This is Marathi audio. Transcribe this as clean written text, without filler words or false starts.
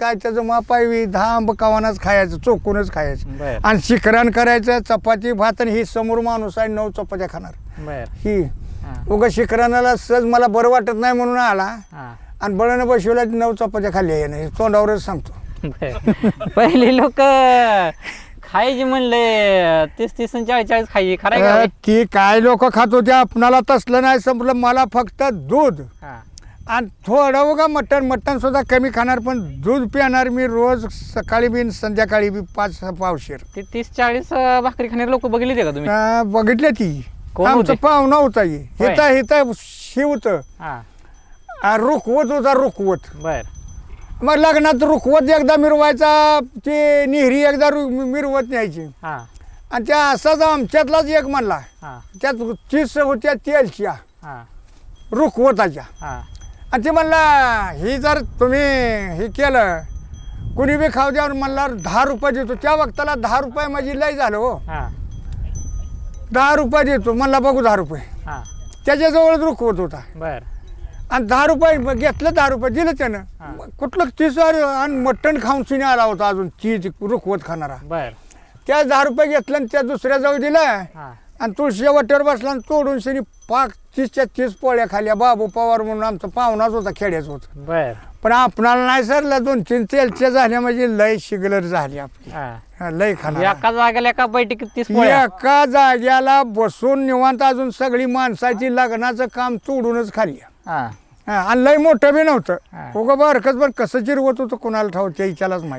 काय त्याचं मापावी 10 आंब कावानाच खायचं, चोकूनच खायचं. बर आणि शिखरण करायचं, चपाती भात. आणि ही समोर माणूस आहे 9 चपात्या खाणार. बर ही हा उगा शिखरानाला सहज मला बरं वाटत नाही म्हणून आला हा आणि बळानं बसवला 9 चपात्या खाल्ल्या नाही, तोंडावरच सांगतो. बर. पहिले लोक खायचे म्हणले 30-30 आणि 40-40 खायचे खरं का? ती काय लोक खात होते, आपणाला तसलं नाही संपलं. मला फक्त दूध हा आणि थोडं उगा मटण सुद्धा कमी खाणार, पण दूध पिणार मी रोज, सकाळी बी संध्याकाळी बी 5 पावशेर. ते 30-40 भाकरी खाणारे लोक बघितले ते का तुम्ही? बघितले ती. कोण आमचं होते? पाहुणा होता होय. हिथं शिवत हा रुखवत होता, रुखवत. बर मग लग्नात रुखवत एकदा मिरवायचा, ते निहरी एकदा मिरवत न्यायची. हा आणि त्या असाच आमच्यातलाच एक म्हणला, हा त्यात 30 होत्या तेलच्या हा रुखवताच्या. हा आणि ते म्हणला ही जर तुम्ही हे केलं कुणी बी खाऊ द्या म्हणला 10 रुपये देतो. त्या वक्ताला 10 रुपये माझी लय झालं हो. हा 10 रुपये देतो म्हणला, बघू 10 रुपये. हा त्याच्याजवळच रुखवत होता बर आणि 10 रुपये घेतलं, 10 रुपये दिलं त्यानं. हा. कुठलं 30 आणि मटण खाऊन शिने आला होता अजून, चीज रुखवत खाणारा. बर त्या 10 रुपये घेतलं आणि त्या दुसऱ्या जवळ दिलं हा आणि तुळशीच्या वाटेवर बसला आणि तोडून शिनी पाक 30च्या 30 पोळ्या खाल्या. बाबू पवार म्हणून आमचा पाहुणाच होता, खेड्याच होता. बर पण आपणाला नाही सरला 2-3 तेलच्या झाल्या म्हणजे लय शिगलर झाली आपली. हा लय खाणार. एका जागेला एका बैठकीत 30 पोळ्या. एका जाग्याला बसून निवांत अजून सगळी माणसाची लग्नाचं काम तोडूनच खाल्ली. हा आणि लय मोठं बी नव्हतं, हा. उगा बारकच, पण कसं जिरवत होतं कोणाला ठाव, त्या इच्छालाच माहित.